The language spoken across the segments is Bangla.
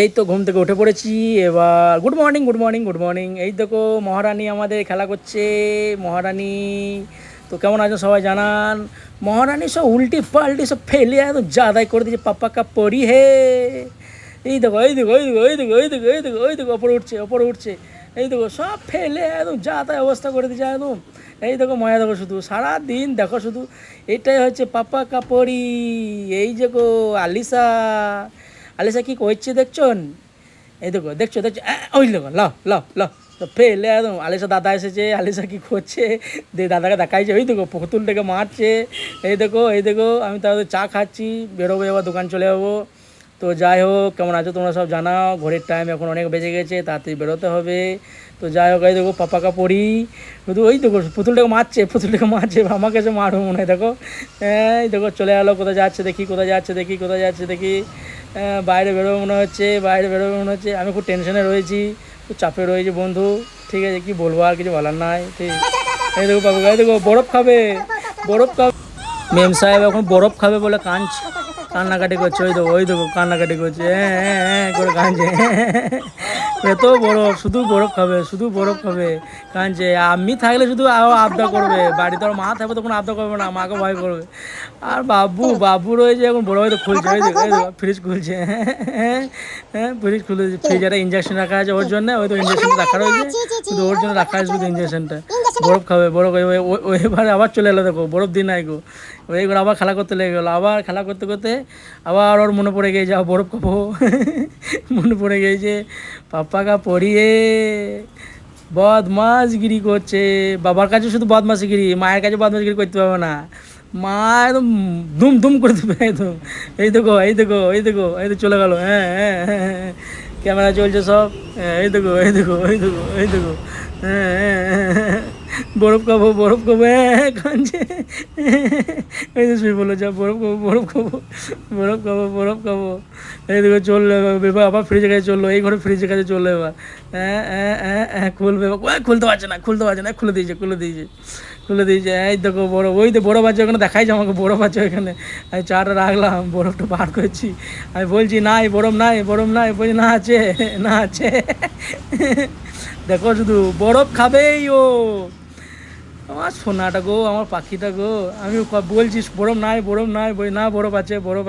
এই তো ঘুম থেকে উঠে পড়েছি। এবার good morning good morning good morning. এই দেখো মহারানী আমাদের খেলা করছে। মহারানী তো কেমন আছো সবাই জানান। মহারানী সব উল্টি পাল্টি সব ফেলে একদম জাদাই করে দিয়েছে। পাপ্পা কা পরি হে। এই দেখো এই দেখো এই দেখো এই দেখো এই দেখো এই দেখো ওই দেখো ওপরে উঠছে ওপরে উঠছে। এই দেখো সব ফেলে একদম যাতায় অবস্থা করে দিয়েছে একদম। এই দেখো মজা দেখো শুধু সারাদিন দেখো শুধু এটাই হচ্ছে পাপ্পা কা পরি। এই দেখো আলিসা আলিসা কি করছে দেখছন। এই দেখো দেখছো দেখছো ওই দেখো লাও লাও লাও তো ফেলে একদম। আলিসা দাদা এসেছে, আলিসা কি করছে দিয়ে দাদাকে দেখাইছে। ওই দেখো পুতুলটাকে মারছে। এই দেখো আমি তাদের চা খাচ্ছি, বেরোবো এবার দোকান চলে যাবো। তো যাই হোক কেমন আছো তোমরা সব জানাও। ঘড়ির টাইম এখন অনেক বেজে গেছে, তাড়াতাড়ি বেরোতে হবে। তো যাই হোক এই দেখো পাপাকা পড়ি শুধু ওই দেখো পুতুলটাকে মারছে আমাকে এসে মারবো মনে হয়। দেখো এই দেখো চলে গেলো। কোথায় যাচ্ছে দেখি কোথায় যাচ্ছে দেখি কোথায় যাচ্ছে দেখি। বাইরে বেরোবে মনে হচ্ছে বাইরে বেরোবে মনে হচ্ছে। আমি খুব টেনশনে রয়েছি, খুব চাপে রয়েছি বন্ধু। ঠিক আছে কী বলবো আর কিছু বলার নাই। ঠিক এই দেখো পাপা এই দেখো বরফ খাবে বরফ খাবে। মেম সাহেব এখন বরফ খাবে বলে কাঁদছে, কান্নাকাটি করছে। ওই দেখো কান্নাকাটি করছে, হ্যাঁ হ্যাঁ হ্যাঁ করে কাঁদছে। এত বরফ শুধু বরফ খাবে শুধু বরফ খাবে কাঁদছে। আমি থাকলে শুধু আবদার করবে, বাড়িতে ওর মা থাকবে তখন আবদার করবে না, মাকে ভয় করবে। আর বাবু রয়েছে এখন বড় হয়তো খুলছে। ওই দেখো ফ্রিজ খুলছে, হ্যাঁ হ্যাঁ ফ্রিজ খুলে ফ্রিজে একটা ইঞ্জেকশন রাখা আছে ওর জন্য। ওই তো ইঞ্জেকশনটা রাখা রয়েছে শুধু ওর জন্য রাখা আছে শুধু ইঞ্জেকশনটা। বরফ খাবে বরফ খাবে। ওই এবারে আবার চলে এলো দেখো বরফ দিন নাই গো। এইগুলো আবার খেলা করতে লেগে গেলো। আবার খেলা করতে করতে আবার ওর মনে পড়ে গিয়ে যাও বরফ খাবো। মনে পড়ে গিয়েছে পাপ্পাকা পড়িয়ে বদমাশগিরি করছে। বাবার কাছে শুধু বদমাশগিরি, মায়ের কাছে বদমাশগিরি করতে পারবে না। মা একদম ধুম ধুম করে দেবে একদম। এই দেখো এই দেখো এই দেখো এই তো চলে গেলো। হ্যাঁ হ্যাঁ হ্যাঁ হ্যাঁ ক্যামেরা চলছে সব। এই দেখো এই দেখো এই দেখো এই দেখো হ্যাঁ হ্যাঁ হ্যাঁ বরফ খাবো হ্যাঁ কাঁদছে। এই তো শুয়ে বলো যা বরফ খাবো বরফ খাবো। এই দেখো চললো এবার আবার ফ্রিজের কাছে চললো। এই ঘরে ফ্রিজের কাছে চললো এবার। হ্যাঁ হ্যাঁ হ্যাঁ হ্যাঁ খুলবে খুলতে পারছে না খুলে দিয়েছে। এই দেখো বরফ ওই তো বরফ আছে ওখানে দেখাইছে আমাকে বরফ আছে ওইখানে। আমি চাটা রাখলাম বরফটা বার করছি। আমি বলছি নাই বরফ নাই বলছি না আছে না আছে। দেখো শুধু বরফ খাবেই ও আমার সোনাটা গো আমার পাখিটা গো। আমি বলছি বরফ নাই বলছি না বরফ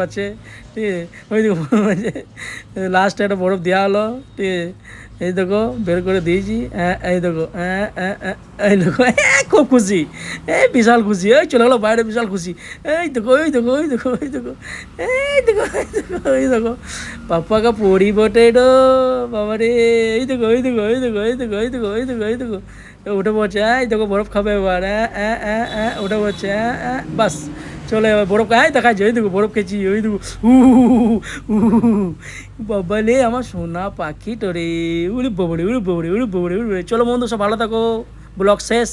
আছে ঠিক আছে। ওই দেখো বরফ আছে। লাস্টে একটা বরফ দেওয়া হলো ঠিক আছে। এই দেখো বের করে দিয়েছি। এই দেখো এই দেখো খুব খুশি, এই বিশাল খুশি। এই চলে গেলো বাইরে বিশাল খুশি। এই দেখো এই দেখো পাপ্পা কা পড়ি বটে রে বাবা রে। এই দেখো উঠে পড়ছে। এই দেখো বরফ খাবে এবার। উঠে পড়ছে। বাস চলে এবার বরফ খায় দেখাচ্ছে। ওই দেখো বরফ খেয়েছি। ওই দেখো বাবা রে আমার সোনা পাখি টোরে উড়ে ববড়ে চলো বন্ধু সব ভালো থাকো। ব্লগ শেষ।